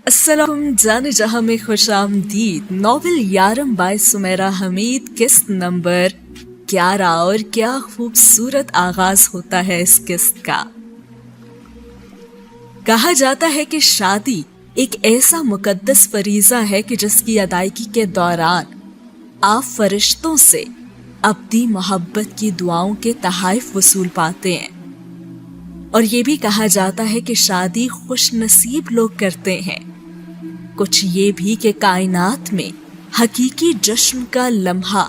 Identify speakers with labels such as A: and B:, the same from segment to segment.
A: अस्सलाम जाने जहां में खुश आमदीद। नॉवेल यारम बाय सुमेरा हमीद, किस्त नंबर 11। और क्या खूबसूरत आगाज होता है इस किस्त का। कहा जाता है कि शादी एक ऐसा मुकद्दस फरीजा है कि जिसकी अदायगी के दौरान आप फरिश्तों से अपनी मोहब्बत की दुआओं के तहाइफ वसूल पाते हैं। और ये भी कहा जाता है कि शादी खुश नसीब लोग करते हैं। कुछ ये भी कि कायनात में हकीकी जश्न का लम्हा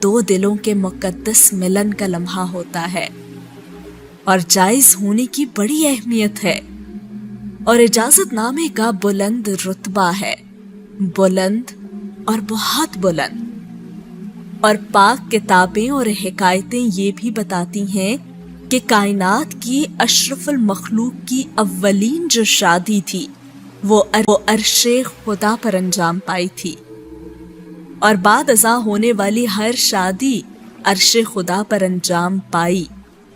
A: दो दिलों के मुकद्दस मिलन का लम्हा होता है और जायज होने की बड़ी अहमियत है। और इजाजतनामे का बुलंद रुतबा है, बुलंद और बहुत बुलंद। और पाक किताबें और हिकायतें ये भी बताती हैं कि कायनात की अशरफुल मखलूक की अव्वलीन जो शादी थी वो अर्शे खुदा पर अंजाम पाई थी। और बाद अज़ा होने वाली हर शादी अर्शे खुदा पर अंजाम पाई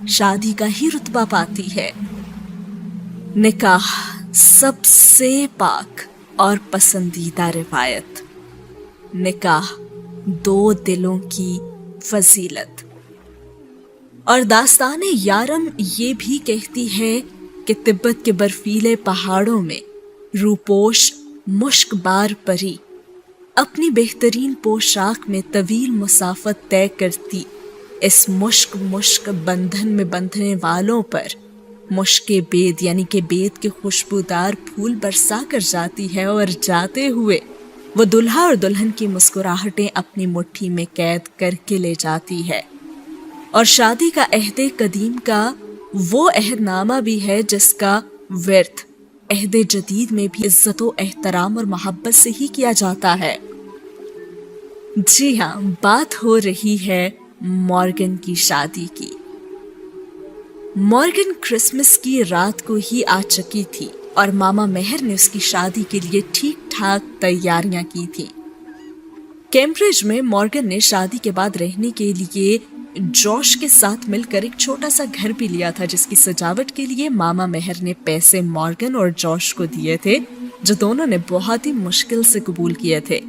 A: शादी का ही रुतबा पाती है। निकाह सबसे पाक और पसंदीदा रिवायत। निकाह दो दिलों की फजीलत। और दास्ताने यारम ये भी कहती है कि तिब्बत के बर्फीले पहाड़ों में रूपोश मुश्कबार परी अपनी बेहतरीन पोशाक में तवील मुसाफत तय करती इस मुश्क बंधन में बंधने वालों पर मुश्के बेद यानी कि बेद के खुशबूदार फूल बरसा कर जाती है। और जाते हुए वो दुल्हा और दुल्हन की मुस्कुराहटें अपनी मुट्ठी में कैद करके ले जाती है। और शादी का अहद कदीम का वो अहदनामा भी है जिसका व्यर्थ अहद जदीद में भी इज्जतो एहतराम और मोहब्बत से ही किया जाता है। जी हाँ, बात हो रही है मॉर्गन की शादी की। मॉर्गन क्रिसमस की रात को ही आ चुकी थी और मामा मेहर ने उसकी शादी के लिए ठीक ठाक तैयारियां की थी। कैम्ब्रिज में मॉर्गन ने शादी के बाद रहने के लिए जॉश के साथ मिलकर एक छोटा सा घर भी लिया था, जिसकी सजावट के लिए मामा मेहर ने पैसे मॉर्गन और जॉश को दिए थे, जो दोनों ने बहुत ही मुश्किल से कबूल किए थे।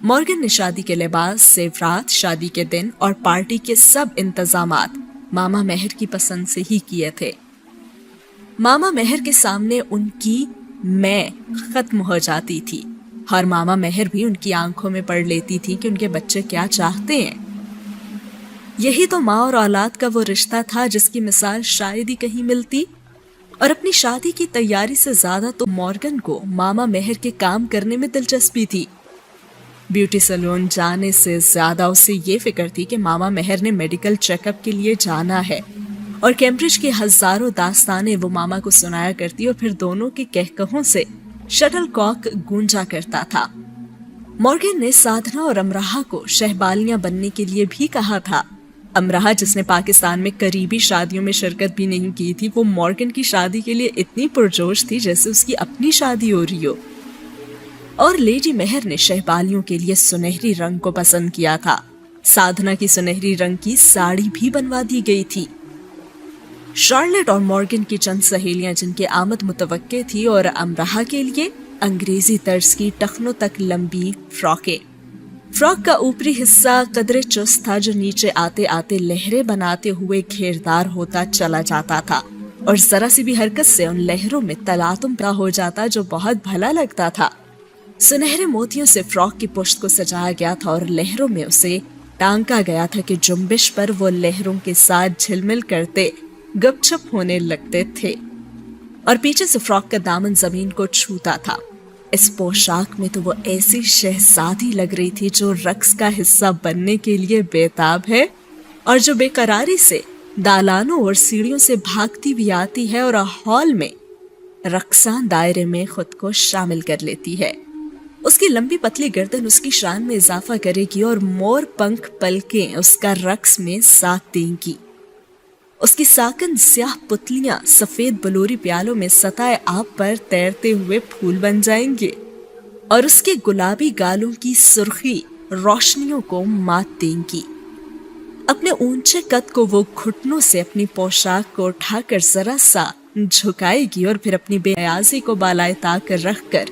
A: मॉर्गन ने शादी के लिबास, ज़ेवरात, शादी के दिन और पार्टी के सब इंतजामात मामा मेहर की पसंद से ही किए थे। मामा मेहर के सामने उनकी मैं खत्म हो जाती थी और मामा मेहर भी उनकी आंखों में पढ़ लेती थी कि उनके बच्चे क्या चाहते हैं। यही तो माँ और औलाद का वो रिश्ता था जिसकी मिसाल शायद ही कहीं मिलती। और अपनी शादी की तैयारी से ज्यादा तो मॉर्गन को मामा मेहर के काम करने में दिलचस्पी थी। ब्यूटी सैलून जाने से ज्यादा उसे ये फिक्र थी कि मामा मेहर ने मेडिकल चेकअप के लिए जाना है। और कैम्ब्रिज की हजारों दास्तानें वो मामा को सुनाया करती और फिर दोनों के कहकहों से शटल कॉक गूंजा करता था। मॉर्गन ने साधना और अमराहा को शहबालियां बनने के लिए भी कहा था। अमराहा, जिसने पाकिस्तान में करीबी शादियों में शिरकत भी नहीं की थी, वो मॉर्गन की शादी के लिए इतनी पुरजोश थी जैसे उसकी अपनी शादी हो रही हो। और लेडी मेहर ने शहबालियों के लिए सुनहरी रंग को पसंद किया था। साधना की सुनहरी रंग की साड़ी भी बनवा दी गई थी। शार्लेट और मॉर्गन की चंद सहेलियां जिनके आमद मुतवक्के थी, और अमराहा के लिए अंग्रेजी तर्ज की टखनों तक लंबी फ्रॉकें। फ्रॉक का ऊपरी हिस्सा कदरे चुस्त था जो नीचे आते आते लहरें बनाते हुए घेरदार होता चला जाता था और जरा सी भी हरकत से उन लहरों में तलातुम पैदा हो जाता जो बहुत भला लगता था। सुनहरे मोतियों से फ्रॉक की पुश्त को सजाया गया था और लहरों में उसे टांका गया था कि जुम्बिश पर वो लहरों के साथ झिलमिल करते गपछप होने लगते थे। और पीछे से फ्रॉक का दामन जमीन को छूता था। इस पोशाक में तो वो ऐसी शहजादी लग रही थी जो रक्स का हिस्सा बनने के लिए बेताब है और जो बेकरारी से दालानों और सीढ़ियों से भागती भी आती है और हॉल में रक्सान दायरे में खुद को शामिल कर लेती है। उसकी लंबी पतली गर्दन उसकी शान में इजाफा करेगी और मोर पंख पलकें उसका रक्स में साथ देंगी। उसकी साकन स्याह पुतलियां सफेद बलूरी प्यालों में सताए आब पर तैरते हुए फूल बन जाएंगे और उसके गुलाबी गालों की सुर्खी रोशनियों को मात देंगी। अपने ऊंचे कद को वो घुटनों से अपनी पोशाक को उठाकर जरा सा झुकाएगी और फिर अपनी बेहयासी को बालाए ताक रख कर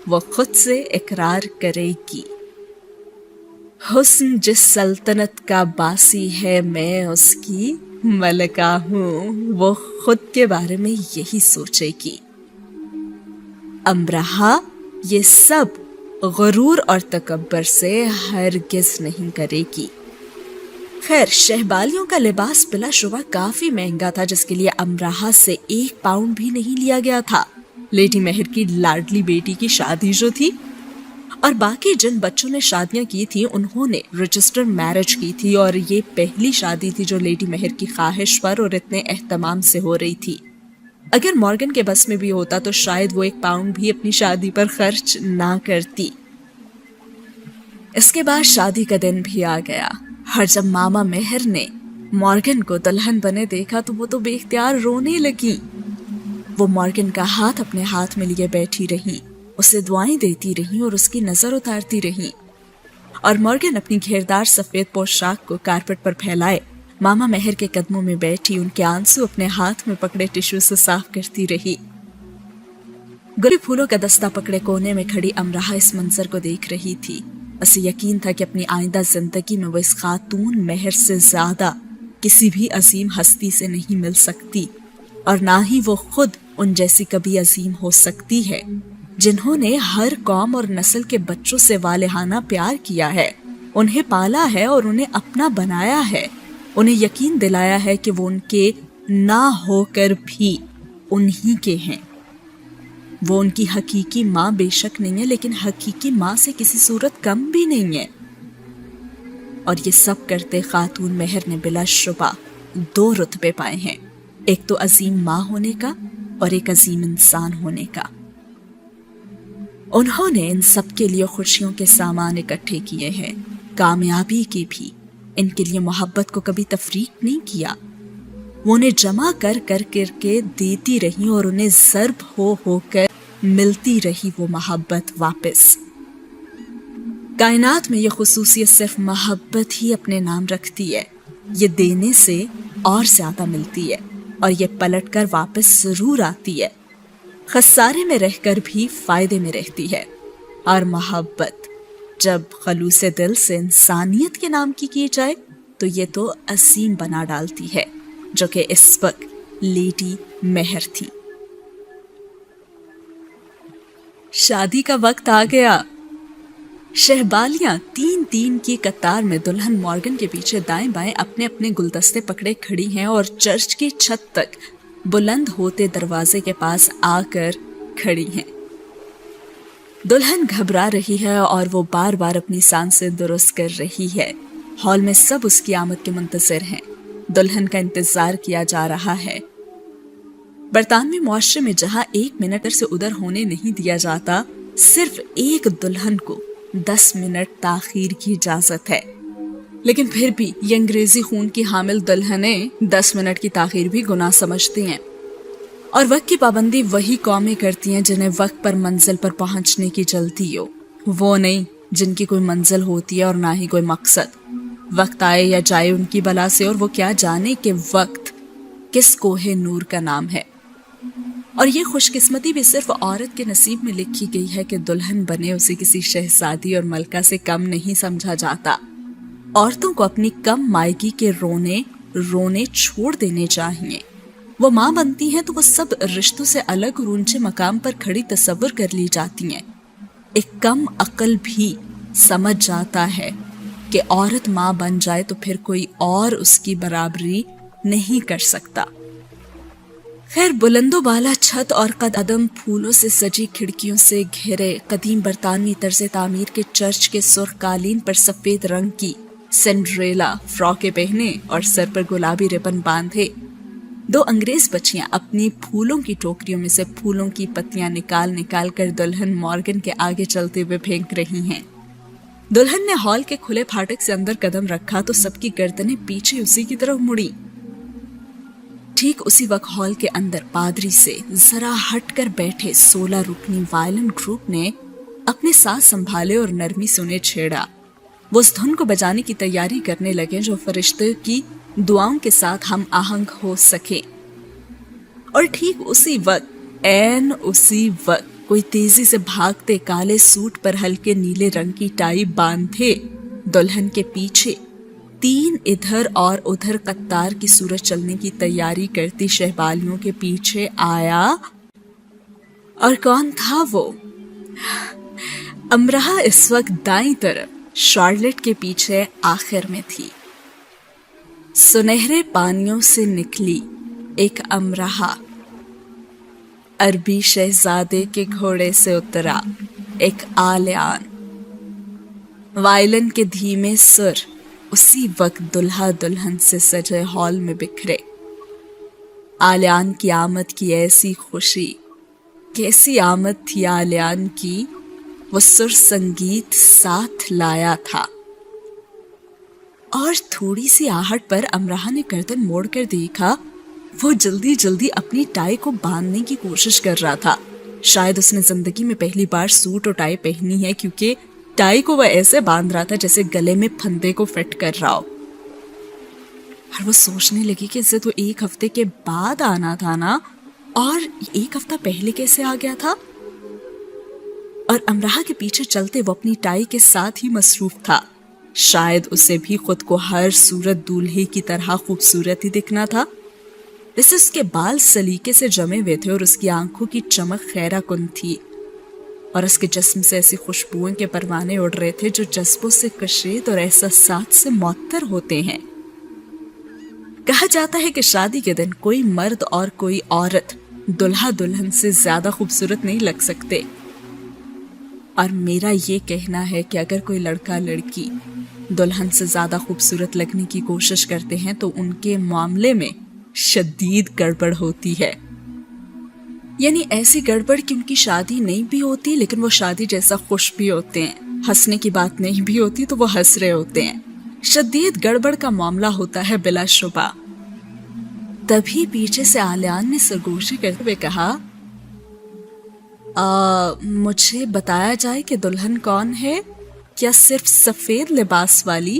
A: वो खुद से इकरार करेगी। हुस्न जिस सल्तनत का बासी है, मैं उसकी मलका हूँ, वो खुद के बारे में यही सोचेगी। अमराहा ये सब गुरूर और तकब्बर से हरगिज नहीं करेगी। खैर, शहबालियों का लिबास बिला शुबा काफी महंगा था, जिसके लिए अमराहा से 1 पाउंड भी नहीं लिया गया था। लेडी मेहर की लाडली बेटी की शादी जो थी, और बाकी जिन बच्चों ने शादियां की थी उन्होंने रजिस्टर्ड मैरिज की थी, और ये पहली शादी थी जो लेडी मेहर की ख्वाहिश पर और इतने एहतमाम से हो रही थी। अगर मॉर्गन के बस में भी होता तो शायद वो 1 पाउंड भी अपनी शादी पर खर्च ना करती। इसके बाद शादी का दिन भी आ गया, और जब मामा मेहर ने मॉर्गन को दुल्हन बने देखा तो वो तो बेख्तियार रोने लगी। वो मॉर्गन का हाथ अपने हाथ में लिए बैठी रही, उसे दुआएं देती रही और उसकी नजर उतारती रही। और मॉर्गन अपनी घेरदार सफेद पोशाक को कारपेट पर फैलाए मामा मेहर के कदमों में बैठी उनके आंसू अपने हाथ में पकड़े टिश्यू से साफ करती रही। गुलाबी फूलों का दस्ता पकड़े कोने में खड़ी अमराहा इस मंजर को देख रही थी। उसे यकीन था कि अपनी आइंदा जिंदगी में वो इस खातून मेहर से ज्यादा किसी भी अजीम हस्ती से नहीं मिल सकती, और ना ही वो खुद उन जैसी कभी अजीम हो सकती है, जिन्होंने हर कौम और नस्ल के बच्चों से वालिहाना प्यार किया है, उन्हें पाला है और उन्हें अपना बनाया है, उन्हें यकीन दिलाया है कि वो उनके ना होकर भी उन्हीं के हैं। वो उनकी हकीकी माँ बेशक नहीं है, लेकिन हकीकी माँ से किसी सूरत कम भी नहीं है। और ये सब करते खातून मेहर ने बिला शुबा 2 रुतबे पाए हैं, एक तो अजीम माँ होने का और एक अजीम इंसान होने का। उन्होंने इन सब के लिए खुशियों के सामान इकट्ठे किए हैं, कामयाबी के भी। इनके लिए मोहब्बत को कभी तफरीक नहीं किया। वो उन्हें जमा कर करके देती रही और उन्हें ज़र्ब होकर मिलती रही वो मोहब्बत वापस। कायनात में ये खुसूसियत सिर्फ मोहब्बत ही अपने नाम रखती है। ये देने से और ज्यादा मिलती है और ये पलट कर वापस जरूर आती है। खसारे में रहकर भी फायदे में रहती है। और मोहब्बत जब खलूसे दिल से इंसानियत के नाम की जाए तो ये तो असीम बना डालती है, जो कि इस वक्त लेडी मेहर थी। शादी का वक्त आ गया। शहबालियां 3-3 की कतार में दुल्हन मॉर्गन के पीछे दाएं बाएं अपने अपने गुलदस्ते पकड़े खड़ी हैं और चर्च की छत तक बुलंद होते दरवाजे के पास आकर खड़ी हैं। दुल्हन घबरा रही है और वो बार बार अपनी सांसें दुरुस्त कर रही है। हॉल में सब उसकी आमद के मुंतज़िर हैं। दुल्हन का इंतजार किया जा रहा है। बरतानवी मुआशरे में जहां 1 मिनट से उधर होने नहीं दिया जाता, सिर्फ एक दुल्हन को 10 मिनट ताखीर की इजाजत है। लेकिन फिर भी ये अंग्रेजी खून की हामिल दुल्हनें 10 मिनट की ताखीर भी गुनाह समझती हैं। और वक्त की पाबंदी वही कौमें करती हैं जिन्हें वक्त पर मंजिल पर पहुंचने की जल्दी हो, वो नहीं जिनकी कोई मंजिल होती है और ना ही कोई मकसद। वक्त आए या जाए उनकी बला से, और वो क्या जाने कि वक्त किस कोहे नूर का नाम है। और ये खुशकिस्मती भी सिर्फ औरत के नसीब में लिखी गई है कि दुल्हन बने उसे किसी शहजादी और मलका से कम नहीं समझा जाता। औरतों को अपनी कम मायगी के रोने छोड़ देने चाहिए। वो माँ बनती हैं तो वो सब रिश्तों से अलग और ऊंचे मकाम पर खड़ी तस्वर कर ली जाती हैं। एक कम अक्ल भी समझ जाता है कि औरत माँ बन जाए तो फिर कोई और उसकी बराबरी नहीं कर सकता। खैर, बुलंदो बाला छत और कदम फूलों से सजी खिड़कियों से घिरे कदीम बरतानवी तर्ज तामीर के चर्च के सुर्ख कालीन पर सफेद रंग की सिंड्रेला फ्रॉकें पहने और सर पर गुलाबी रिबन बांधे 2 अंग्रेज बच्चियां अपनी फूलों की टोकरियों में से फूलों की पत्तियां निकाल कर दुल्हन मॉर्गन के आगे चलते हुए फेंक रही हैं। दुल्हन ने हॉल के खुले फाटक से अंदर कदम रखा तो सबकी गर्दनें पीछे उसी की तरफ मुड़ी। ठीक उसी वक्त हॉल के अंदर पादरी से जरा हटकर बैठे 16 रुकनी वायलिन ग्रुप ने अपने साथ संभाले और नरमी से उन्हें छेड़ा। वो उस धुन को बजाने की तैयारी करने लगे जो फरिश्ते की दुआओं के साथ हम आहंग हो सके। اور ٹھیک اسی وقت کوئی تیزی سے بھاگتے کالے سوٹ پر ہلکے نیلے رنگ کی ٹائی باندھے دلہن کے پیچھے 3 ادھر اور ادھر قطار کی صورت چلنے کی تیاری کرتی شہبالیوں کے پیچھے آیا۔ اور کون تھا وہ؟ امرہا اس وقت دائیں طرف شارلٹ کے پیچھے آخر میں تھی۔ سنہرے پانیوں سے نکلی ایک امرہا، عربی شہزادے کے گھوڑے سے اترا ایک آلیان، وائلن کے دھیمے سر اسی وقت دلہا دلہن سے سجے ہال میں بکھرے۔ آلیان کی آمد کی ایسی خوشی، کیسی آمد تھی آلیان کی، وہ سر سنگیت ساتھ لایا تھا۔ اور تھوڑی سی آہٹ پر امرہا نے گردن موڑ کر دیکھا، وہ جلدی جلدی اپنی ٹائی کو باندھنے کی کوشش کر رہا تھا۔ شاید اس نے زندگی میں پہلی بار سوٹ اور ٹائی پہنی ہے، کیونکہ ٹائی کو وہ ایسے باندھ رہا تھا جیسے گلے میں پھندے کو فٹ کر رہا ہو۔ اور وہ سوچنے لگی کہ اسے تو 1 ہفتے کے بعد آنا تھا نا، اور 1 ہفتہ پہلے کیسے آ گیا تھا؟ اور امرہا کے پیچھے چلتے وہ اپنی ٹائی کے ساتھ ہی مصروف تھا۔ شاید اسے بھی خود کو ہر صورت دولہے کی طرح خوبصورت ہی دکھنا تھا۔ جیسے اس کے بال سلیقے سے جمے ہوئے تھے اور اس کی آنکھوں کی چمک خیرہ کن تھی، اور اس کے جسم سے ایسی خوشبوؤں کے پروانے اڑ رہے تھے جو جذبوں سے کشید اور احساسات سے معطر ہوتے ہیں۔ کہا جاتا ہے کہ شادی کے دن کوئی مرد اور کوئی عورت دلہا دلہن سے زیادہ خوبصورت نہیں لگ سکتے، اور میرا یہ کہنا ہے کہ اگر کوئی لڑکا لڑکی دلہن سے زیادہ خوبصورت لگنے کی کوشش کرتے ہیں تو ان کے معاملے میں شدید گڑبڑ ہوتی ہے۔ یعنی ایسی گڑبڑ کہ ان کی شادی نہیں بھی ہوتی لیکن وہ شادی جیسا خوش بھی ہوتے ہیں، ہنسنے کی بات نہیں بھی ہوتی تو وہ ہنس رہے ہوتے ہیں۔ شدید گڑبڑ کا معاملہ ہوتا ہے بلا شبہ۔ تبھی پیچھے سے آلیان نے سرگوشی کرتے ہوئے کہا، مجھے بتایا جائے کہ دلہن کون ہے؟ کیا صرف سفید لباس والی؟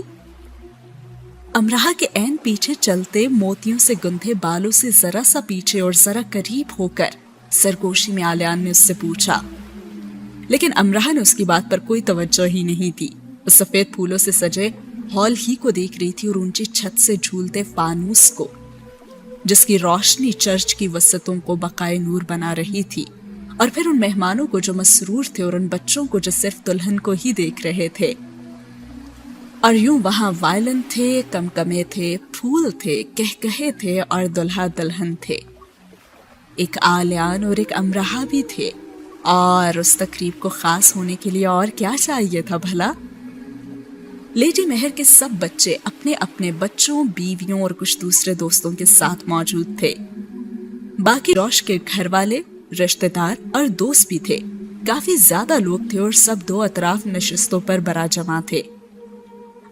A: امرہا کے عین پیچھے چلتے موتیوں سے گندھے بالوں سے ذرا سا پیچھے اور ذرا قریب ہو کر سرگوشی میں آلیان نے اس سے پوچھا، لیکن امرہا نے اس کی بات پر کوئی توجہ ہی نہیں دی۔ وہ سفید پھولوں سے سجے ہال ہی کو دیکھ رہی تھی اور اونچی چھت سے جھولتے فانوس کو، جس کی روشنی چرچ کی وسطوں کو بقائے نور بنا رہی تھی، اور پھر ان مہمانوں کو جو مسرور تھے اور ان بچوں کو جو صرف دلہن کو ہی دیکھ رہے تھے۔ اور یوں وہاں وائلن تھے، کمکمے تھے، پھول تھے، کہکہے تھے اور دلہا دلہن تھے، ایک آلیان اور ایک امرہا بھی تھے۔ اور اس تقریب کو خاص ہونے کے لیے اور کیا چاہیے تھا بھلا؟ لیڈی مہر کے سب بچے اپنے اپنے بچوں، بیویوں اور کچھ دوسرے دوستوں کے ساتھ موجود تھے۔ باقی روش کے گھر والے، رشتہ دار اور دوست بھی تھے۔ کافی زیادہ لوگ تھے اور سب 2 اطراف نشستوں پر برا جمع تھے۔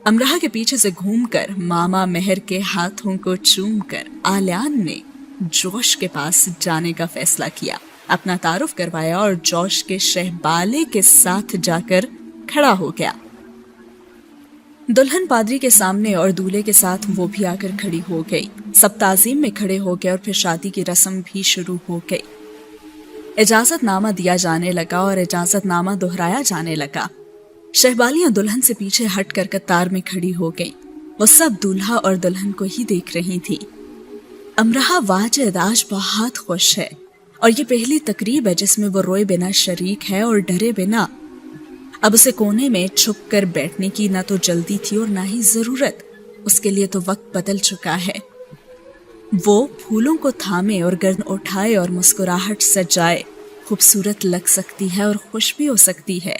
A: امرہا کے پیچھے سے گھوم کر ماما مہر کے ہاتھوں کو چوم کر آلیان نے جوش کے پاس جانے کا فیصلہ کیا، اپنا تعارف کروایا اور جوش کے شہبالے کے ساتھ جا کر کھڑا ہو گیا۔ دلہن پادری کے سامنے اور دولہے کے ساتھ وہ بھی آ کر کھڑی ہو گئی۔ سب تعظیم میں کھڑے ہو گئے اور پھر شادی کی رسم بھی شروع ہو گئی۔ اجازت نامہ دیا جانے لگا اور اجازت نامہ دہرایا جانے لگا۔ شہبالیاں دلہن سے پیچھے ہٹ کر قطار میں کھڑی ہو گئی۔ وہ سب دولہا اور دلہن کو ہی دیکھ رہی تھی۔ امرہا واجد آج بہت خوش ہے، اور یہ پہلی تقریب ہے جس میں وہ روئے بنا شریک ہے اور ڈرے بنا۔ اب اسے کونے میں چھپ کر بیٹھنے کی نہ تو جلدی تھی اور نہ ہی ضرورت، اس کے لیے تو وقت بدل چکا ہے۔ وہ پھولوں کو تھامے اور گرد اٹھائے اور مسکراہٹ سجائے خوبصورت لگ سکتی ہے اور خوش بھی ہو سکتی ہے،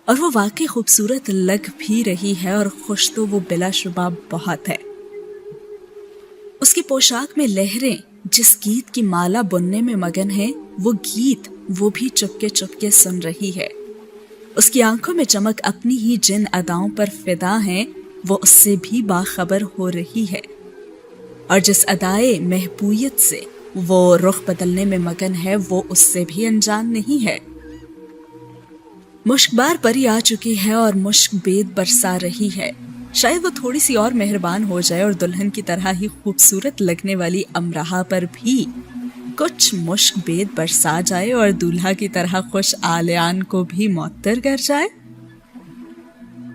A: اور وہ واقعی خوبصورت لگ بھی رہی ہے، اور خوش تو وہ بلا شبہ بہت ہے۔ اس کی پوشاک میں لہریں جس گیت کی مالا بننے میں مگن ہے، وہ گیت وہ بھی چپکے چپکے سن رہی ہے۔ اس کی آنکھوں میں چمک اپنی ہی جن اداؤں پر فدا ہیں وہ اس سے بھی باخبر ہو رہی ہے، اور جس ادائے محبوبیت سے وہ رخ بدلنے میں مگن ہے وہ اس سے بھی انجان نہیں ہے۔ مشک بار پری آ چکی ہے اور مشک بید برسا رہی ہے۔ شاید وہ تھوڑی سی اور مہربان ہو جائے اور دلہن کی طرح ہی خوبصورت لگنے والی امرہا پر بھی कुछ मुश्क बेद बरसा जाए और दूल्हा की तरह खुश आलियान को भी मुअत्तर कर जाए।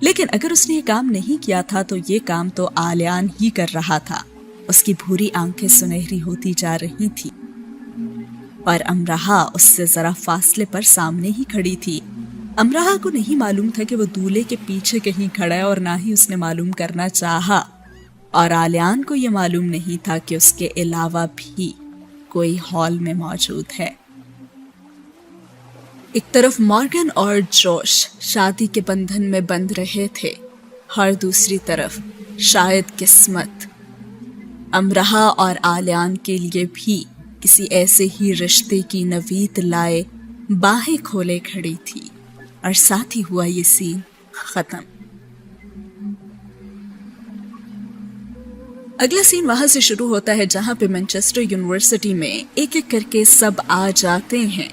A: लेकिन अगर उसने ये काम नहीं किया था तो ये काम तो आलियान ही कर रहा था। उसकी भूरी आंखें सुनहरी होती जा रही थी और अमराहा उससे जरा फासले पर सामने ही खड़ी थी। अमराहा को नहीं मालूम था कि वो दूल्हे के पीछे कहीं खड़ा है और ना ही उसने मालूम करना चाहा, और आलियान को ये मालूम नहीं था कि उसके अलावा भी कोई हॉल में मौजूद है। एक तरफ मॉर्गन और जोश शादी के बंधन में बंध रहे थे, और दूसरी तरफ शायद किस्मत अमराहा और आलियान के लिए भी किसी ऐसे ही रिश्ते की नवीद लाए बाहें खोले खड़ी थी। और साथ ही हुआ ये सीन खत्म। अगला सीन वहां से शुरू होता है जहां पे मैनचेस्टर यूनिवर्सिटी में एक एक करके सब आ जाते हैं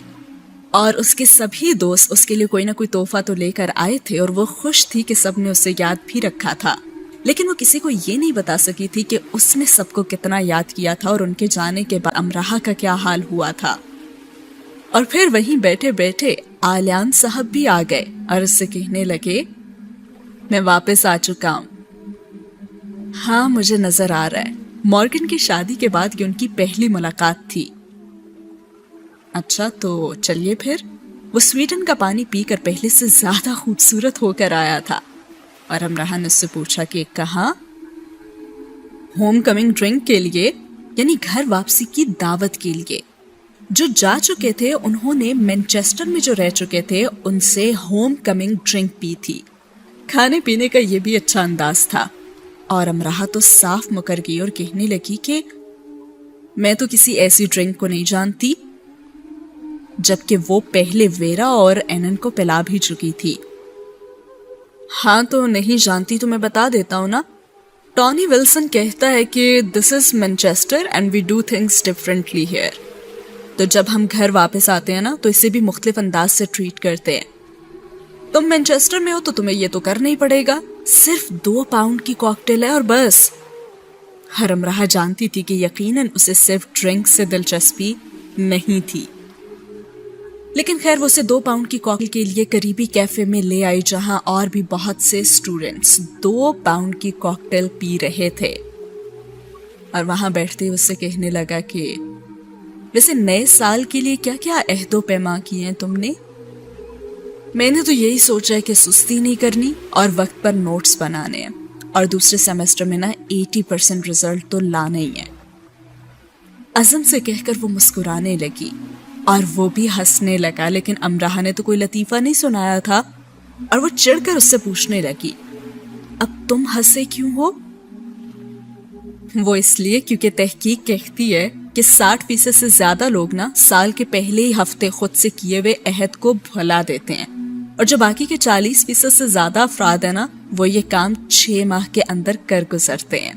A: और उसके सभी दोस्त उसके लिए कोई ना कोई तोहफा तो लेकर आए थे और वो खुश थी कि सब ने उसे याद भी रखा था। लेकिन वो किसी को ये नहीं बता सकी थी कि उसने सबको कितना याद किया था और उनके जाने के बाद अमराहा का क्या हाल हुआ था। और फिर वहीं बैठे बैठे आलियान साहब भी आ गए और उससे कहने लगे, मैं वापस आ चुका हूं। हाँ, मुझे नजर आ रहा है। मॉर्गन की शादी के बाद की उनकी पहली मुलाकात थी। अच्छा, तो चलिए फिर। वो स्वीडन का पानी पीकर पहले से ज्यादा खूबसूरत होकर आया था और अमराहा ने उससे पूछा कि कहाँ? होम कमिंग ड्रिंक के लिए, यानी घर वापसी की दावत के लिए। जो जा चुके थे उन्होंने मैनचेस्टर में जो रह चुके थे उनसे होम कमिंग ड्रिंक पी थी। खाने पीने का ये भी अच्छा अंदाज था। और अमराहा तो साफ मुकर गई और कहने लगी कि मैं तो किसी ऐसी ड्रिंक को नहीं जानती, जबकि वो पहले वेरा और एनन को पिला भी चुकी थी। हाँ, तो नहीं जानती तो मैं बता देता हूँ ना। टॉनी विल्सन कहता है कि this is Manchester and we do things differently here. तो जब हम घर वापस आते हैं ना तो इसे भी मुख्तलिफ अंदाज से ट्रीट करते हैं। तुम मैनचेस्टर में हो तो तुम्हें ये तो करना ही पड़ेगा। सिर्फ 2 पाउंड की कॉकटेल है और बस। हर अमराहा जानती थी कि यकीनन उसे सिर्फ ड्रिंक से दिलचस्पी नहीं थी, लेकिन खैर वो उसे 2 पाउंड की कॉकटेल के लिए करीबी कैफे में ले आई जहां और भी बहुत से स्टूडेंट्स 2 पाउंड की कॉकटेल पी रहे थे। और वहां बैठते ही उससे कहने लगा कि वैसे नए साल के लिए क्या क्या अहदो पैमा किए हैं तुमने? मैंने तो यही सोचा है कि सुस्ती नहीं करनी और वक्त पर नोट्स बनाने हैं, और दूसरे सेमेस्टर में ना 80% रिजल्ट तो लाना ही है। अज़म से कहकर वो मुस्कुराने लगी और वो भी हंसने लगा, लेकिन अमराहा ने तो कोई लतीफ़ा नहीं सुनाया था और वो चिढ़कर उससे पूछने लगी, अब तुम हंसे क्यों हो? वो इसलिए क्योंकि तहकीक कहती है कि 60% से ज्यादा लोग ना साल के पहले ही हफ्ते खुद से किए हुए अहद को भुला देते हैं, और जो बाकी के 40% से ज्यादा अफराद है ना वो ये काम 6 माह के अंदर कर गुजरते हैं।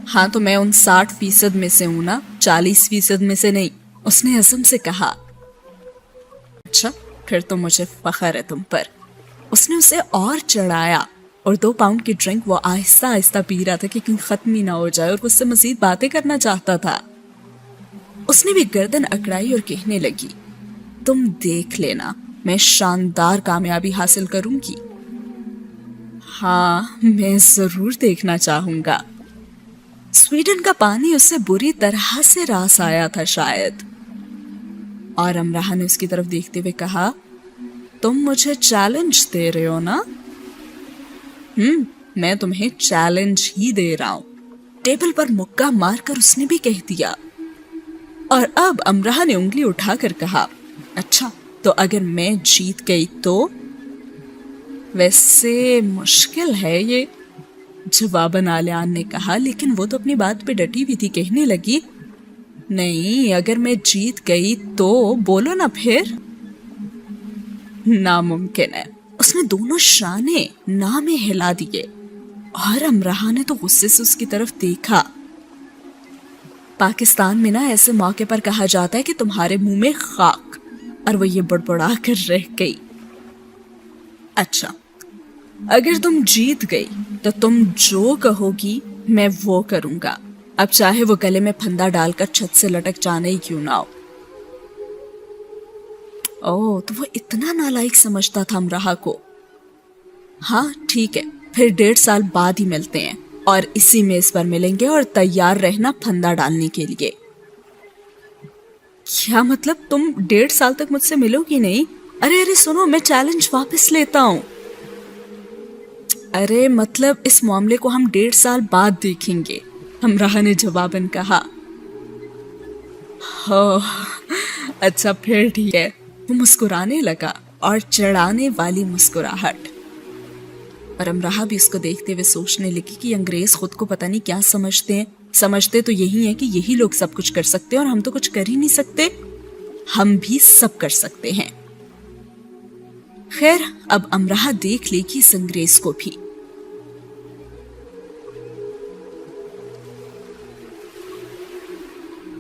A: हाँ, तो मैं उन 60% में से हूं ना, 40% में से नहीं, उसने अज़म से कहा। अच्छा, फिर तो मुझे फख्र है तुम पर। उसने उसे और चढ़ाया और 2 पाउंड की ड्रिंक वो आहिस्ता आहिस्ता पी रहा था कि कहीं खत्म ही ना हो जाए, और उससे मजीद बातें करना चाहता था। उसने भी गर्दन अकड़ाई और कहने लगी, तुम देख लेना, मैं शानदार कामयाबी हासिल करूंगी। हाँ, मैं जरूर देखना चाहूंगा। स्वीडन का पानी उससे बुरी तरह से रास आया था शायद। और अमराहा ने उसकी तरफ देखते हुए कहा, तुम मुझे चैलेंज दे रहे हो ना? मैं तुम्हें चैलेंज ही दे रहा हूं। टेबल पर मुक्का मारकर उसने भी कह दिया। और अब अमराहा ने उंगली उठाकर कहा, अच्छा, तो अगर मैं जीत गई तो? वैसे मुश्किल है ये, जवाबन आलियान ने कहा, लेकिन वो तो अपनी बात पे डटी हुई थी। कहने लगी, नहीं, अगर मैं जीत गई तो बोलो ना फिर। नामुमकिन है। उसने दोनों शाने ना में हिला दिए और अमराहा ने तो गुस्से से उसकी तरफ देखा। पाकिस्तान में ना ऐसे मौके पर कहा जाता है कि तुम्हारे मुंह में खाक, और वो ये बड़बड़ा कर रह गई। अच्छा, अगर तुम जीत गई तो तुम जो कहोगी मैं वो करूंगा, अब चाहे वो गले में फंदा डालकर छत से लटक जाने ही क्यों ना हो। ओह, तो वो इतना नालायक समझता था अमराहा को। हाँ ठीक है, फिर 1.5 साल बाद ही मिलते हैं और इसी मेज पर मिलेंगे और तैयार रहना फंदा डालने के लिए। क्या मतलब, तुम 1.5 साल तक मुझसे मिलोगी नहीं? अरे सुनो, मैं चैलेंज वापस लेता हूँ। अरे मतलब इस मामले को हम 1.5 साल बाद देखेंगे, अमराहा ने जवाबन कहा। हो, अच्छा फिर ठीक है। वो मुस्कुराने लगा और चिढ़ाने वाली मुस्कुराहट। और अमराहा भी उसको देखते हुए सोचने लगी कि अंग्रेज खुद को पता नहीं क्या समझते हैं। समझते तो यही है कि यही लोग सब कुछ कर सकते हैं और हम तो कुछ कर ही नहीं सकते। हम भी सब कर सकते हैं। खैर, अब अमराहा देख लेगी इस अंग्रेज को भी।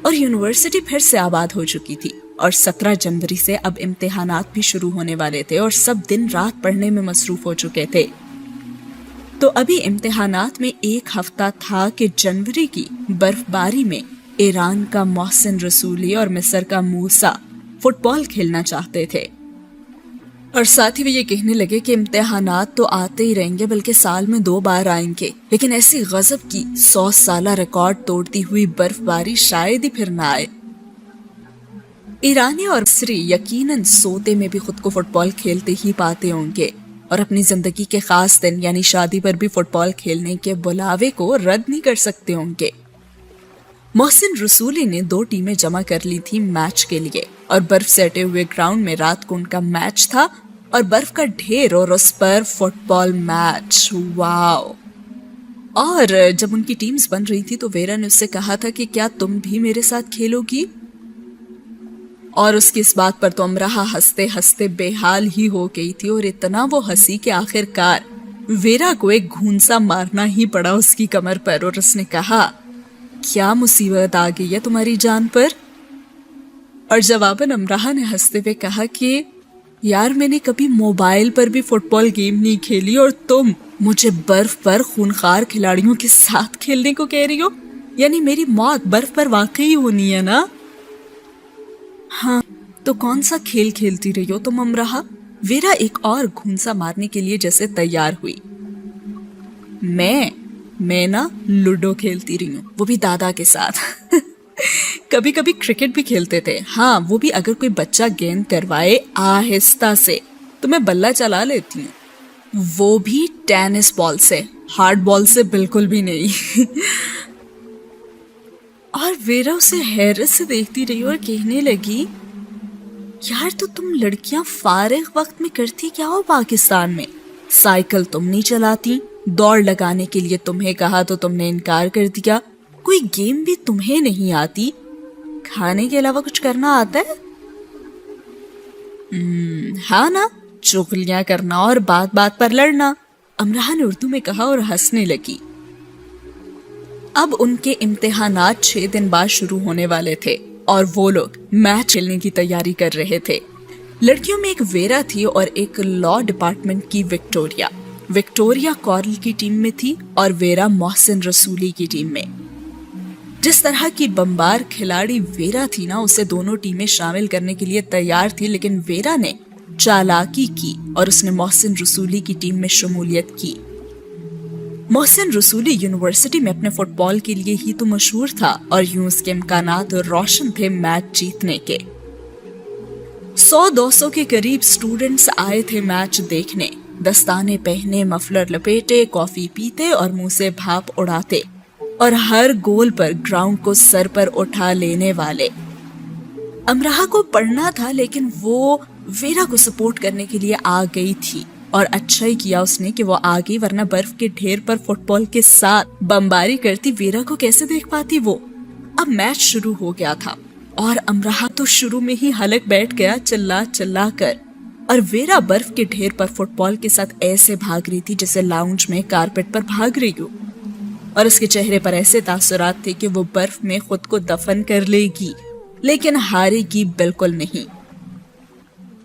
A: और यूनिवर्सिटी फिर से आबाद हो चुकी थी और 17 जनवरी से अब इम्तिहानात भी शुरू होने वाले थे और सब दिन रात पढ़ने में मसरूफ हो चुके थे। तो अभी इम्तिहानात में 1 हफ्ता था कि जनवरी की बर्फबारी में ईरान का मोहसिन रसूली और मिस्र का मूसा फुटबॉल खेलना चाहते थे। और साथ ही वे ये कहने लगे कि इम्तिहानात तो आते ही रहेंगे, बल्कि साल में 2 बार आएंगे, लेकिन ऐसी गजब की 100 साला रिकॉर्ड तोड़ती हुई बर्फबारी शायद ही फिर ना आए। ईरानी और मिस्री यकीनन सोते में भी खुद को फुटबॉल खेलते ही पाते होंगे और अपनी जिंदगी के खास दिन यानी शादी पर भी फुटबॉल खेलने के बुलावे को रद्द नहीं कर सकते होंगे। मोहसिन रसूली ने 2 टीमें जमा कर ली थी मैच के लिए और बर्फ से अटे हुए ग्राउंड में रात को उनका मैच था और बर्फ का ढेर और उस पर फुटबॉल मैच। वाओ! और जब उनकी टीम्स बन रही थी तो वेरा ने उससे कहा था कि क्या तुम भी मेरे साथ खेलोगी? और उसकी इस बात पर तो अमराहा हंसते हंसते बेहाल ही हो गई थी और इतना वो हंसी कि आखिरकार वेरा को एक घूंसा मारना ही पड़ा उसकी कमर पर। और उसने कहा, क्या मुसीबत आ गई है तुम्हारी जान पर? और जवाबन अमराहा ने हंसते हुए कहा कि यार, मैंने कभी मोबाइल पर भी फुटबॉल गेम नहीं खेली और तुम मुझे बर्फ पर खूनखार खिलाड़ियों के साथ खेलने को कह रही हो? यानी मेरी मौत बर्फ पर वाकई होनी है ना? हाँ, तो कौन सा खेल खेलती रही हो तुम अमराहा? वेरा एक और घूंसा मारने के लिए जैसे तैयार हुई। मैं ना लूडो खेलती रही हूँ, वो भी दादा के साथ। कभी कभी क्रिकेट भी खेलते थे। हाँ, वो भी अगर कोई बच्चा गेंद करवाए आहिस्ता से तो मैं बल्ला चला लेती हूँ, वो भी टेनिस बॉल से, हार्ड बॉल से बिल्कुल भी नहीं। और वेरा उसे हैरत से देखती रही और कहने लगी, यार तो तुम लड़कियां फारिग वक्त में करती क्या हो पाकिस्तान में? साइकिल तुम नहीं चलाती, दौड़ लगाने के लिए तुम्हें कहा तो तुमने इनकार कर दिया, कोई गेम भी तुम्हें नहीं आती, खाने के अलावा कुछ करना आता है? हाँ ना, चुगलियां करना और बात बात पर लड़ना, अमराहा ने उर्दू में कहा और हंसने लगी। अब उनके इम्तिहानात 6 दिन बाद शुरू होने वाले थे और वो लोग मैच खेलने की तैयारी कर रहे थे। लड़कियों में एक वेरा थी और एक लॉ डिपार्टमेंट की विक्टोरिया। विक्टोरिया कॉरल की टीम में थी और वेरा मोहसिन रसूली की टीम में। जिस तरह की बम्बार खिलाड़ी वेरा थी ना, उसे दोनों टीमें शामिल करने के लिए तैयार थी, लेकिन वेरा ने चालाकी की और उसने मोहसिन रसूली की टीम में शमूलियत की। मोहसिन रसूली यूनिवर्सिटी में अपने फुटबॉल के लिए ही तो मशहूर था और यूं उसके इम्कानात रोशन थे मैच जीतने के। 100-200 के करीब स्टूडेंट्स आए थे मैच देखने, दस्ताने पहने, मफलर लपेटे, कॉफी पीते और मुंह से भाप उड़ाते और हर गोल पर ग्राउंड को सर पर उठा लेने वाले। अमराहा को पढ़ना था, लेकिन वो वेरा को सपोर्ट करने के लिए आ गई थी और अच्छा ही किया उसने कि वो आ गई, वरना बर्फ के ढेर पर फुटबॉल के साथ बमबारी करती वेरा को कैसे देख पाती वो। अब मैच शुरू हो गया था और अमराहा तो शुरू में ही हलक बैठ गया चिल्ला चिल्ला कर, और वेरा बर्फ के ढेर पर फुटबॉल के साथ ऐसे भाग रही थी जैसे लाउंज में कारपेट पर भाग रही हो, और उसके चेहरे पर ऐसे तासुरात थे कि वो बर्फ में खुद को दफन कर लेगी, लेकिन हारेगी बिल्कुल नहीं।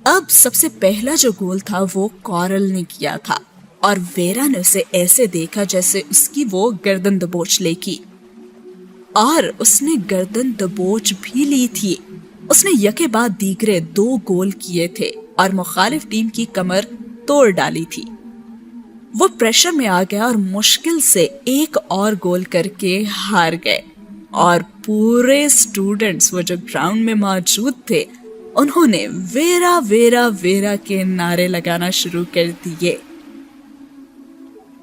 A: अब सबसे पहला जो गोल था वो कॉरल ने किया था और वेरा ने उसे ऐसे देखा जैसे उसकी वो गर्दन दबोच लेगी। और उसने गर्दन दबोच भी ली थी। उसने यके बाद दीगरे 2 गोल किए थे और मुखालिफ टीम की कमर तोड़ डाली थी। वो प्रेशर में आ गया और मुश्किल से एक और गोल करके हार गए और पूरे स्टूडेंट्स वो जो ग्राउंड में मौजूद थे उन्होंने वेरा वेरा वेरा के नारे लगाना शुरू कर दिए।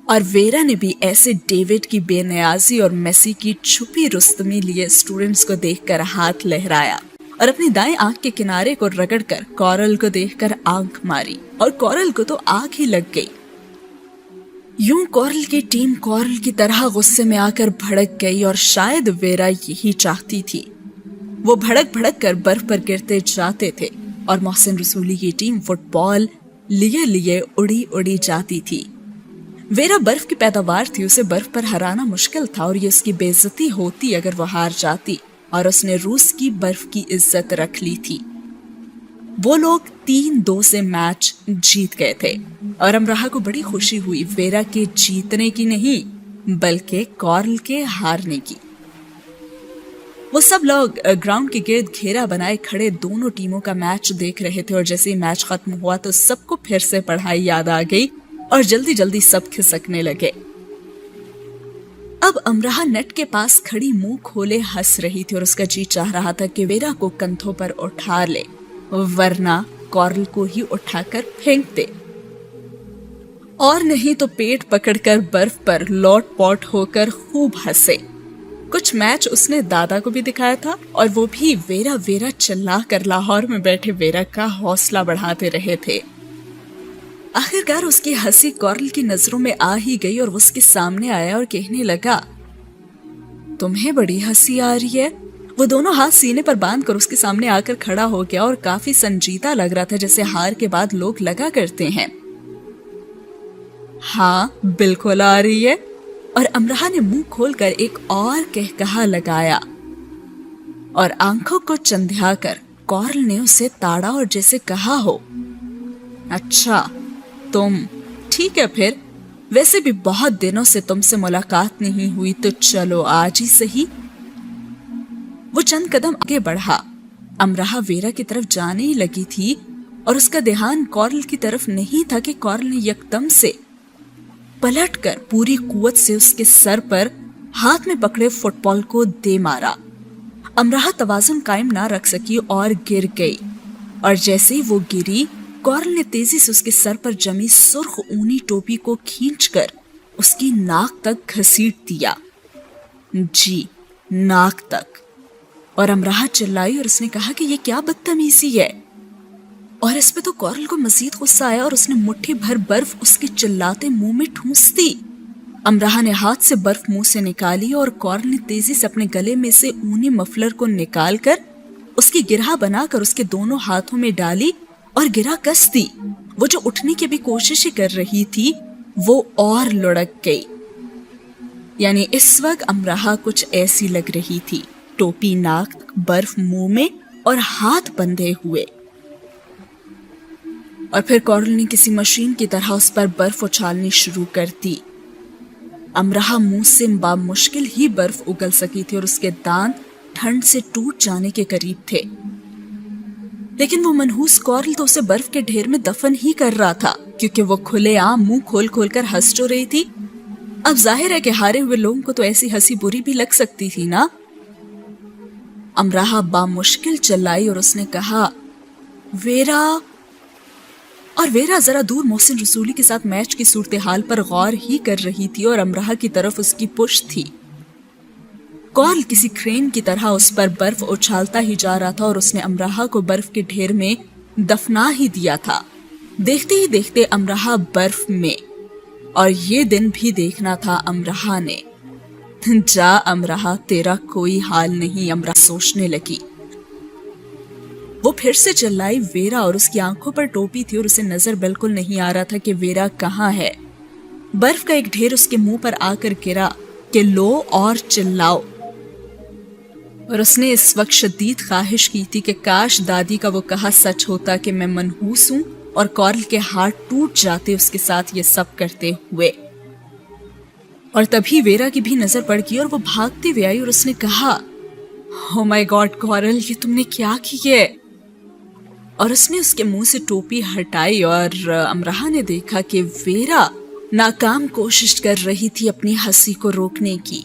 A: और वेरा ने भी ऐसे डेविड की बेनियाजी और मेसी की छुपी रुस्तमी लिए स्टूडेंट्स को देखकर हाथ लहराया और अपनी दाएं आंख के किनारे को रगड़कर कॉरल को देखकर आंख मारी और कॉरल को तो आंख ही लग गई। यूं कॉरल की टीम कॉरल की तरह गुस्से में आकर भड़क गई और शायद वेरा यही चाहती थी। वो भड़क भड़क कर बर्फ पर गिरते जाते थे और मोहसिन रसूली की टीम फुटबॉल लिए लिए उड़ी उड़ी जाती थी। वेरा बर्फ की पैदावार थी, उसे बर्फ पर हराना मुश्किल था और ये उसकी बेइज्जती होती अगर वो हार जाती, और उसने रूस की बर्फ की इज्जत रख ली थी। वो लोग 3-2 से मैच जीत गए थे और अमराहा को बड़ी खुशी हुई, वेरा के जीतने की नहीं बल्कि कॉरल के हारने की। वो सब लोग ग्राउंड के गिर्द घेरा बनाए खड़े दोनों टीमों का मैच देख रहे थे और जैसे ही मैच खत्म हुआ तो सबको फिर से पढ़ाई याद आ गई और जल्दी जल्दी सब खिसकने लगे। अब अमराहा नेट के पास खड़ी मुंह खोले हंस रही थी और उसका जी चाह रहा था कि वेरा को कंधों पर उठा ले, वरना कॉरल को ही उठाकर फेंक दे, और नहीं तो पेट पकड़कर बर्फ पर लौट पौट होकर खूब हंसे। कुछ मैच उसने दादा को भी दिखाया था और वो भी वेरा वेरा चिल्ला कर लाहौर में बैठे वेरा का हौसला बढ़ाते रहे थे। आखिरकार उसकी हंसी कॉरल की नजरों में आ ही गई और वो उसके सामने आया और कहने लगा, तुम्हें बड़ी हंसी आ रही है। वो दोनों हाथ सीने पर बांध कर उसके सामने आकर खड़ा हो गया और काफी संजीदा लग रहा था, जैसे हार के बाद लोग लगा करते हैं। हाँ बिल्कुल आ रही है। और अमराहा ने मुंह खोलकर एक और कहकहा लगाया और आंखों को चंधियाकर कॉरल ने उसे ताड़ा और जैसे कहा हो, अच्छा तुम ठीक है, फिर वैसे भी बहुत दिनों से तुमसे मुलाकात नहीं हुई तो चलो आज ही सही। वो चंद कदम आगे बढ़ा। अमराहा वेरा की तरफ जाने ही लगी थी और उसका ध्यान कॉरल की तरफ नहीं था कि कॉरल ने यकदम से पलटकर पूरी कुवत से उसके सर पर हाथ में पकड़े फुटबॉल को दे मारा। अमराहा तवाजुन कायम ना रख सकी और गिर गई और जैसे ही वो गिरी कॉरल ने तेजी से उसके सर पर जमी सुर्ख ऊनी टोपी को खींचकर उसकी नाक तक घसीट दिया। जी, नाक तक। और अमराहा चिल्लाई और उसने कहा कि ये क्या बदतमीजी है। और इस पे तो कॉरल को मजीद गुस्सा आया और उसने मुट्ठी भर बर्फ उसके चिल्लाते मुंह में ठूंस दी। अमराहा ने हाथ से बर्फ मुंह से निकाली और कॉरल ने तेजी से अपने गले में से ऊनी मफलर को निकालकर उसकी गिरहा बनाकर उसके दोनों हाथों में डाली और गिरा कस दी। वो जो उठने की भी कोशिश कर रही थी वो और लुढ़क गई। यानी इस वक्त अमराहा कुछ ऐसी लग रही थी, टोपी नाक, बर्फ मुंह में और हाथ बंधे हुए। और फिर कॉरल ने किसी मशीन की तरह उस पर बर्फ उछालनी शुरू कर दी। अमराहा मुंह से बामुश्किल ही बर्फ उगल सकी थी और उसके दांत ठंड से टूट जाने के करीब थे। लेकिन वो मनहूस कॉरल तो उसे बर्फ के ढेर में दफन ही कर रहा था, क्योंकि वो खुलेआम मुंह खोल खोल कर हंस जो रही थी। अब जाहिर है कि हारे हुए लोगों को तो ऐसी हंसी बुरी भी लग सकती थी ना। अमराहा बामुश्किल चिल्लाई और उसने कहा, वेरा। और वेरा जरा दूर मोहसिन रसूली के साथ मैच की सूरत हाल पर गौर ही कर रही थी और अमराहा की तरफ उसकी पुश्त थी। कॉरल किसी क्रेन की तरह उस पर बर्फ उछालता ही जा रहा था और उसने अमराहा को बर्फ के ढेर में दफना ही दिया था। देखते ही देखते अमराहा बर्फ में, और ये दिन भी देखना था अमराहा ने। जा अमराहा, तेरा कोई हाल नहीं, अमराहा सोचने लगी। वो फिर से चिल्लाई वेरा और उसकी आंखों पर टोपी थी और उसे नजर बिल्कुल नहीं आ रहा था कि वेरा कहाँ है। बर्फ का एक ढेर उसके मुंह पर आकर गिरा कि लो और चिल्लाओ। और उसने इस वक्त शदीद ख्वाहिश की थी कि काश दादी का वो कहा सच होता कि मैं मनहूस हूं और कॉरल के हाथ टूट जाते उसके साथ ये सब करते हुए। اور تبھی ویرا کی بھی نظر پڑ گئی اور وہ بھاگتے ہوئے آئی اور اس نے کہا او مائی گاڈ کورل، یہ تم نے کیا کیے؟ اور اس نے اس کے منہ سے ٹوپی ہٹائی اور امرہا نے دیکھا کہ ویرا ناکام کوشش کر رہی تھی اپنی ہنسی کو روکنے کی۔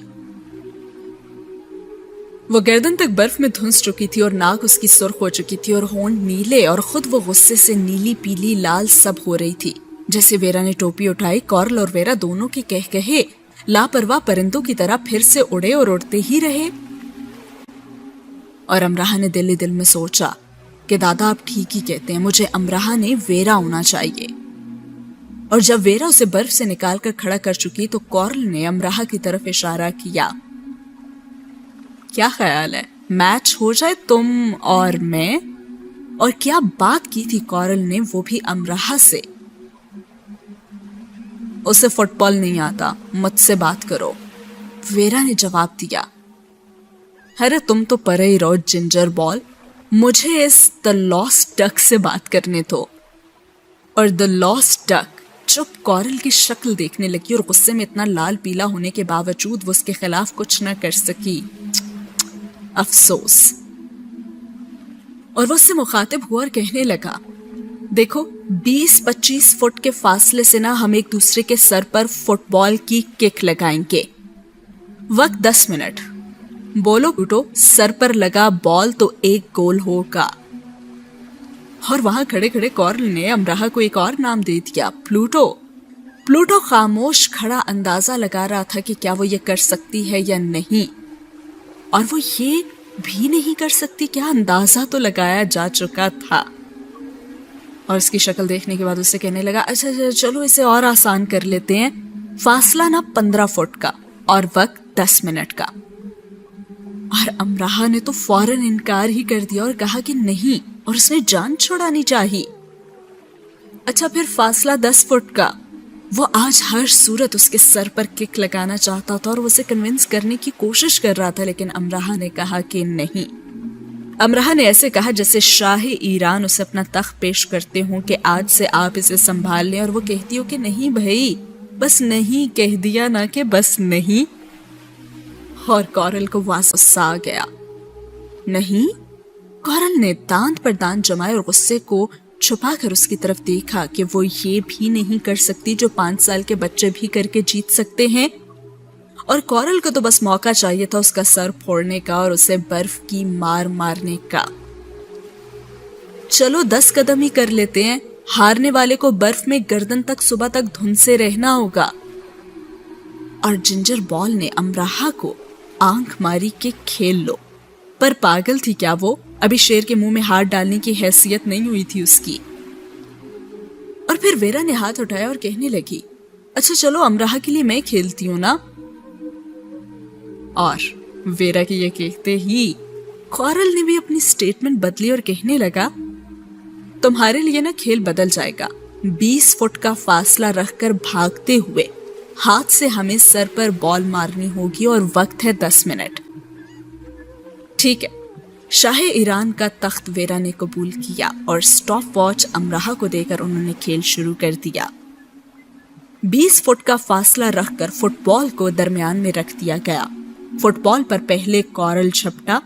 A: وہ گردن تک برف میں دھنس چکی تھی اور ناک اس کی سرخ ہو چکی تھی اور ہونٹ نیلے اور خود وہ غصے سے نیلی پیلی لال سب ہو رہی تھی۔ جیسے ویرا نے ٹوپی اٹھائی، کورل اور ویرا دونوں کے کہے لاپرواہ پرندوں کی طرح پھر سے اڑے اور اڑتے ہی رہے۔ اور امرہا نے دل ہی دل میں سوچا کہ دادا آپ ٹھیک ہی کہتے ہیں، مجھے امرہا نے ویرا ہونا چاہیے۔ اور جب ویرا اسے برف سے نکال کر کھڑا کر چکی تو کورل نے امرہا کی طرف اشارہ کیا۔ کیا خیال ہے میچ ہو جائے تم اور میں؟ اور کیا بات کی تھی کورل نے، وہ بھی امرہا سے۔ اسے فٹ بال نہیں آتا، مجھ سے بات کرو، ویرا نے جواب دیا۔ ارے تم تو پرے ہی رہو جنجر بال، مجھے اس دا لاسٹ ڈک سے بات کرنے دو۔ اور دا لاسٹ ڈک چپ کورل کی شکل دیکھنے لگی اور غصے میں اتنا لال پیلا ہونے کے باوجود وہ اس کے خلاف کچھ نہ کر سکی۔ افسوس۔ اور وہ اس سے مخاطب ہوا اور کہنے لگا دیکھو 20-25 فٹ کے فاصلے سے نہ ہم ایک دوسرے کے سر پر فٹ بال کی کک لگائیں گے۔ وقت 10 منٹ۔ بولو پلوٹو، سر پر لگا بال تو ایک گول ہوگا۔ اور وہاں کھڑے کھڑے کورل نے امرہا کو ایک اور نام دے دیا، پلوٹو۔ پلوٹو خاموش کھڑا اندازہ لگا رہا تھا کہ کیا وہ یہ کر سکتی ہے یا نہیں، اور وہ یہ بھی نہیں کر سکتی، کیا اندازہ تو لگایا جا چکا تھا۔ اور اس کی شکل دیکھنے کے بعد اسے کہنے لگا اچھا چلو اسے اور آسان کر لیتے ہیں، فاصلہ نہ 15 فٹ کا اور وقت 10 منٹ کا۔ اور امرہا نے تو فوراً انکار ہی کر دیا اور کہا کہ نہیں، اور اس نے جان چھڑانی چاہی۔ اچھا پھر فاصلہ 10 فٹ کا۔ وہ آج ہر صورت اس کے سر پر کک لگانا چاہتا تھا اور وہ اسے کنونس کرنے کی کوشش کر رہا تھا، لیکن امرہا نے کہا کہ نہیں۔ امرہا نے ایسے کہا جیسے شاہ ایران اسے اپنا تخت پیش کرتے ہوں کہ آج سے آپ اسے سنبھال لیں، اور وہ کہتی ہو کہ نہیں بھائی، بس نہیں کہہ دیا نا کہ بس نہیں۔ اور کورل کو غصہ آ گیا۔ نہیں؟ کورل نے دانت پر دانت جمائے اور غصے کو چھپا کر اس کی طرف دیکھا کہ وہ یہ بھی نہیں کر سکتی جو 5 سال کے بچے بھی کر کے جیت سکتے ہیں۔ اور کورل کو تو بس موقع چاہیے تھا اس کا سر پھوڑنے کا اور اسے برف کی مار مارنے کا۔ چلو 10 قدم ہی کر لیتے ہیں، ہارنے والے کو برف میں گردن تک صبح تک دھنسے رہنا ہوگا۔ اور جنجر بال نے امرہا کو آنکھ ماری کہ کھیل لو، پر پاگل تھی کیا وہ؟ ابھی شیر کے منہ میں ہاتھ ڈالنے کی حیثیت نہیں ہوئی تھی اس کی۔ اور پھر ویرا نے ہاتھ اٹھایا اور کہنے لگی اچھا چلو امرہا کے لیے میں کھیلتی ہوں نا۔ اور ویرا کے یہ کہتے ہی کورل نے بھی اپنی سٹیٹمنٹ بدلی اور کہنے لگا تمہارے لیے نا کھیل بدل جائے گا، 20 فٹ کا فاصلہ رکھ کر بھاگتے ہوئے ہاتھ سے ہمیں سر پر بال مارنی ہوگی اور وقت ہے 10 منٹ۔ ٹھیک ہے۔ شاہ ایران کا تخت ویرا نے قبول کیا اور سٹاپ واچ امرہا کو دے کر انہوں نے کھیل شروع کر دیا۔ 20 فٹ کا فاصلہ رکھ کر فٹ بال کو درمیان میں رکھ دیا گیا۔ فٹ بال پر پہلے کورل چھپٹا،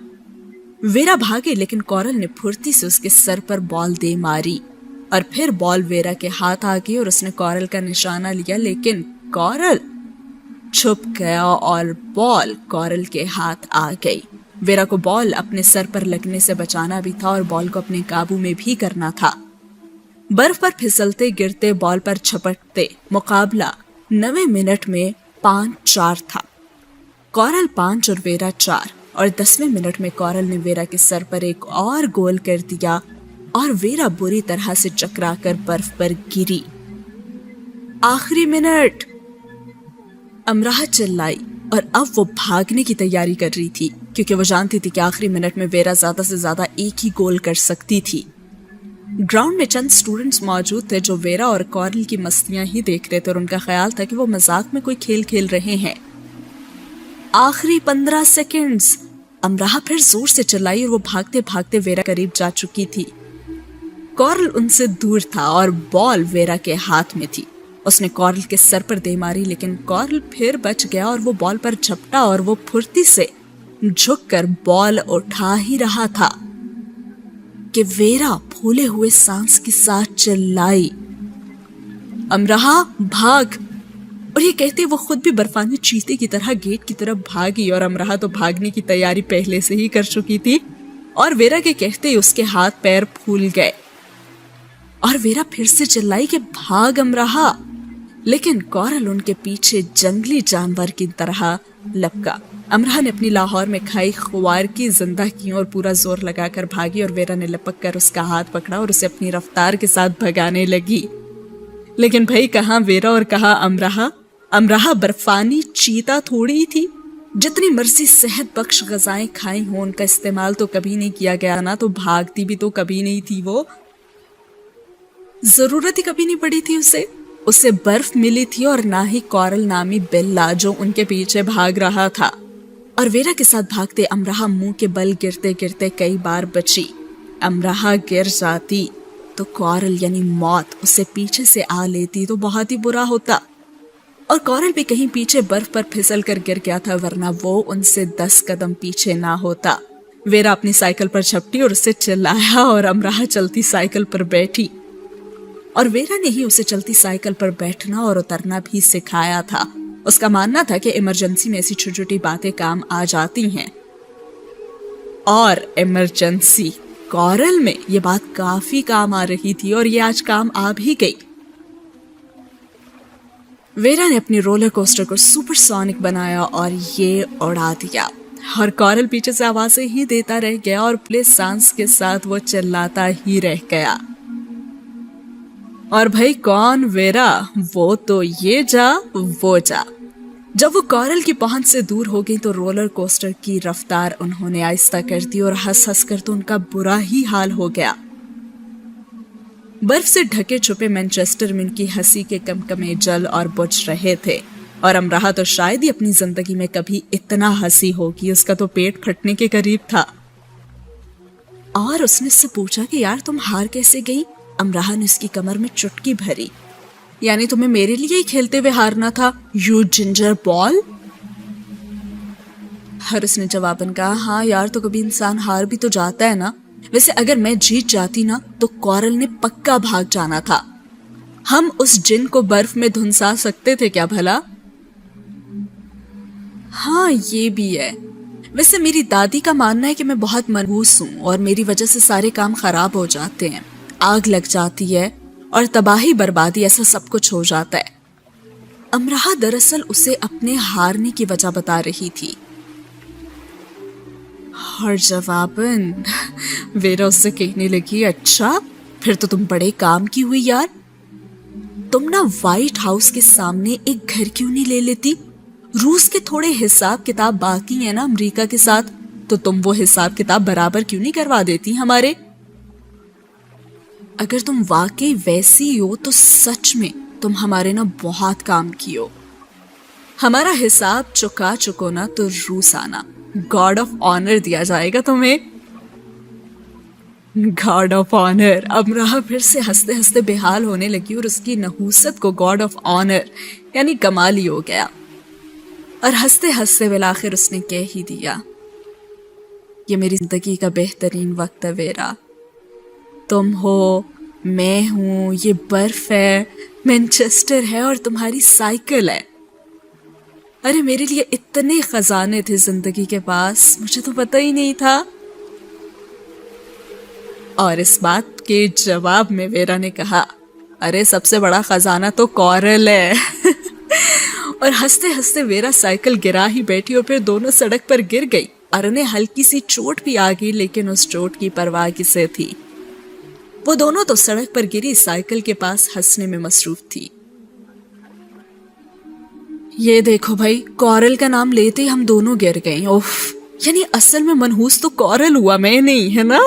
A: ویرا بھاگے لیکن کورل نے پھرتی سے اس کے سر پر بال دے ماری، اور پھر بال ویرا کے ہاتھ آ گئی اور اس نے کورل کا نشانہ لیا، لیکن کورل چھپ گیا اور بال کورل کے ہاتھ آ گئی۔ ویرا کو بال اپنے سر پر لگنے سے بچانا بھی تھا اور بال کو اپنے قابو میں بھی کرنا تھا۔ برف پر پھسلتے گرتے بال پر چھپٹتے مقابلہ 9 منٹ میں 5-4 تھا۔ کورل 5 اور ویرا 4، اور 10ویں منٹ میں کورل نے ویرا کے سر پر ایک اور گول کر دیا اور ویرا بری طرح سے چکرا کر برف پر گری۔ آخری منٹ! امرہا چلائی اور اب وہ بھاگنے کی تیاری کر رہی تھی کیونکہ وہ جانتی تھی کہ آخری منٹ میں ویرا زیادہ سے زیادہ ایک ہی گول کر سکتی تھی۔ گراؤنڈ میں چند سٹوڈنٹس موجود تھے جو ویرا اور کورل کی مستیاں ہی دیکھ رہے تھے اور ان کا خیال تھا کہ وہ مذاق میں کوئی کھیل کھیل رہے ہیں۔ آخری 15 سیکنڈز! امرہا پھر زور سے چلائی اور وہ بھاگتے بھاگتے ویرا قریب جا چکی تھی۔ کورل ان سے دور تھا اور بال ویرا کے ہاتھ میں تھی۔ उसने कॉरल के सर पर दे मारी, लेकिन कॉरल फिर बच गया और वो बॉल पर झपटा और वो फुर्ती से झुककर बॉल उठा ही रहा था कि वेरा फूले हुए सांस के साथ चिल्लाई, अमरहा भाग। और ये कहते वो खुद भी बर्फानी चीते की तरह गेट की तरफ भागी, और अमरहा तो भागने की तैयारी पहले से ही कर चुकी थी। और वेरा के कहते उसके हाथ पैर फूल गए और वेरा फिर से चिल्लाई कि भाग अमरहा, लेकिन कॉरल उनके पीछे जंगली जानवर की तरह लपका। अमरहा ने अपनी लाहौर में खाई खुआर की जिंदा की और पूरा जोर लगाकर भागी, और वेरा ने लपक कर उसका हाथ पकड़ा और उसे अपनी रफ्तार के साथ भगाने लगी। लेकिन भाई कहाँ वेरा और कहाँ अमरहा। अमरहा बर्फानी चीता थोड़ी थी। जितनी मर्जी सेहत बख्श गजाएं खाई हो, उनका इस्तेमाल तो कभी नहीं किया गया ना, तो भागती भी तो कभी नहीं थी वो, जरूरत ही कभी नहीं पड़ी थी उसे बर्फ मिली थी और ना ही कॉरल नामी बिल्ला जो उनके पीछे भाग रहा था। और वेरा के साथ भागते अमरहा मुंह के बल गिरते गिरते कई बार बची। अमरहा गिर जाती तो कॉरल यानी मौत उसे पीछे से आ लेती तो बहुत ही बुरा होता। और कॉरल भी कहीं पीछे बर्फ पर फिसल कर गिर गया था, वरना वो उनसे 10 कदम पीछे ना होता। वेरा अपनी साइकिल पर झपटी और उसे चिल्लाया, और अमरहा चलती साइकिल पर बैठी। और वेरा ने ही उसे चलती साइकिल पर बैठना और उतरना भी सिखाया था। उसका मानना था कि इमरजेंसी में ऐसी छोटी छोटी बातें काम आ जाती हैं, और इमरजेंसी कॉरल में ये बात काफी काम आ रही थी, और ये आज काम आ भी गई। वेरा ने अपनी रोलर कोस्टर को सुपरसोनिक बनाया और ये उड़ा दिया, और कॉरल पीछे से आवाजें ही देता रह गया और प्ले सांस के साथ वो चिल्लाता ही रह गया। और भाई कौन वेरा, वो तो ये जा वो जा। जब वो कॉरल की पहुंच से दूर हो गई तो रोलर कोस्टर की रफ्तार उन्होंने आहिस्ता कर दी, और हंस हंस कर तो उनका बुरा ही हाल हो गया। बर्फ से ढके छुपे मैनचेस्टर में इनकी हंसी के कमकमे जल और बुझ रहे थे, और अमरहा तो शायद ही अपनी जिंदगी में कभी इतना हंसी होगी, उसका तो पेट फटने के करीब था। और उसने उससे पूछा कि यार तुम हार कैसे गई। अमरहा ने उसकी कमर में चुटकी भरी, यानी तुम्हें मेरे लिए ही खेलते हुए हारना था, यू जिंजर बॉल। हर उसने जवाबन कहा, हाँ यार तो कभी इंसान हार भी तो जाता है ना। वैसे अगर मैं जीत जाती ना तो कॉरल ने पक्का भाग जाना था। हम उस जिन को बर्फ में धुंसा सकते थे क्या भला। हाँ ये भी है। वैसे मेरी दादी का मानना है कि मैं बहुत मनहूस हूँ और मेरी वजह से सारे काम खराब हो जाते हैं, आग लग जाती है और तबाही बर्बादी, ऐसा सब कुछ हो जाता है। अमरहा दरअसल उसे अपने हारने की वजह बता रही थी। और जवाबन वेरा उससे कहने लगी, अच्छा फिर तो तुम बड़े काम की हुई यार। तुम ना व्हाइट हाउस के सामने एक घर क्यों नहीं ले लेती। रूस के थोड़े हिसाब किताब बाकी है ना अमेरिका के साथ, तो तुम वो हिसाब किताब बराबर क्यों नहीं करवा देती हमारे। अगर तुम वाकई वैसी हो तो सच में तुम हमारे ना बहुत काम की हो। हमारा हिसाब चुका चुको ना तो रूस आना, गॉड ऑफ ऑनर दिया जाएगा तुम्हें। God of honour. अमरहा फिर से हंसते हंसते बेहाल होने लगी और उसकी नहूसत को गॉड ऑफ ऑनर यानी कमाल ही हो गया। और हंसते हंसते बिलाखिर उसने कह ही दिया, ये मेरी जिंदगी का बेहतरीन वक्त है वेरा। तुम हो, मैं हूं, ये बर्फ है, मैनचेस्टर है और तुम्हारी साइकिल है। अरे मेरे लिए इतने खजाने थे जिंदगी के पास, मुझे तो पता ही नहीं था। और इस बात के जवाब में वेरा ने कहा, अरे सबसे बड़ा खजाना तो कॉरल है। और हंसते हंसते वेरा साइकिल गिरा ही बैठी और फिर दोनों सड़क पर गिर गई और उन्हें हल्की सी चोट भी आ गई, लेकिन उस चोट की परवाह किसे थी। वो दोनों तो सड़क पर गिरी साइकिल के पास हंसने में मसरूफ थी। ये देखो भाई, कॉरल का नाम लेते ही हम दोनों गिर गए। ओफ, यानी असल में मनहूस तो कॉरल हुआ, मैं नहीं, है ना।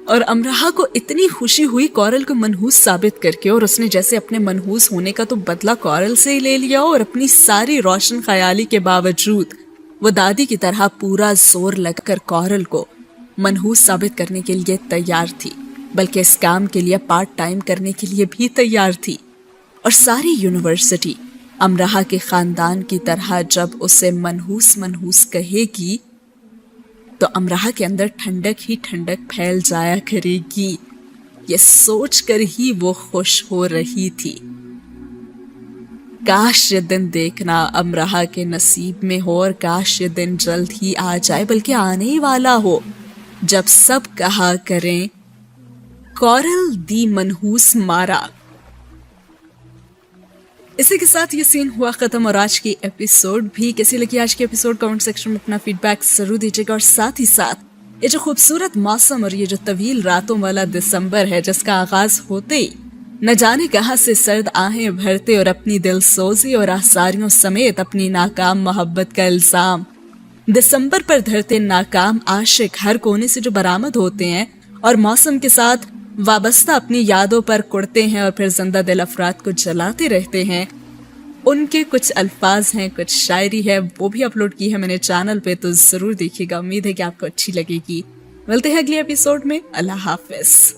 A: और अमरहा को इतनी खुशी हुई कॉरल को मनहूस साबित करके, और उसने जैसे अपने मनहूस होने का तो बदला कॉरल से ही ले लिया, और अपनी सारी रोशन ख्याली के बावजूद वो दादी की तरह पूरा जोर लगाकर कॉरल को मनहूस साबित करने के लिए तैयार थी, बल्कि इस काम के लिए पार्ट टाइम करने के लिए भी तैयार थी। اور ساری یونیورسٹی امرہا کے خاندان کی طرح جب اسے منحوس منحوس کہے گی تو امرہا کے اندر ٹھنڈک ہی ٹھنڈک پھیل جایا کرے گی. یہ سوچ کر ہی وہ خوش ہو رہی تھی. کاش یہ دن دیکھنا امرہا کے نصیب میں ہو، اور کاش یہ دن جلد ہی آ جائے، بلکہ آنے ہی والا ہو، جب سب کہا کریں کورل دی منحوس مارا. اسی کے ساتھ یہ سین ہوا ختم، اور آج کی ایپیسوڈ بھی. کیسی لگی آج کی ایپیسوڈ؟ کمنٹ سیکشن میں اپنا فیڈ بیک ضرور دیجیے گا. اور ساتھ ہی ساتھ یہ جو خوبصورت موسم اور یہ جو طویل راتوں والا دسمبر ہے جس کا آغاز ہوتے ہی نہ جانے کہاں سے سرد آہیں بھرتے اور اپنی دل سوزی اور آثاریوں سمیت اپنی ناکام محبت کا الزام دسمبر پر دھرتے ناکام عاشق ہر کونے سے جو برآمد ہوتے ہیں اور موسم کے ساتھ وابستہ اپنی یادوں پر کڑتے ہیں اور پھر زندہ دل افراد کو جلاتے رہتے ہیں، ان کے کچھ الفاظ ہیں، کچھ شاعری ہے، وہ بھی اپلوڈ کی ہے میں نے چینل پہ، تو ضرور دیکھیے گا. امید ہے کہ آپ کو اچھی لگے گی. ملتے ہیں اگلی ایپیسوڈ میں. اللہ حافظ.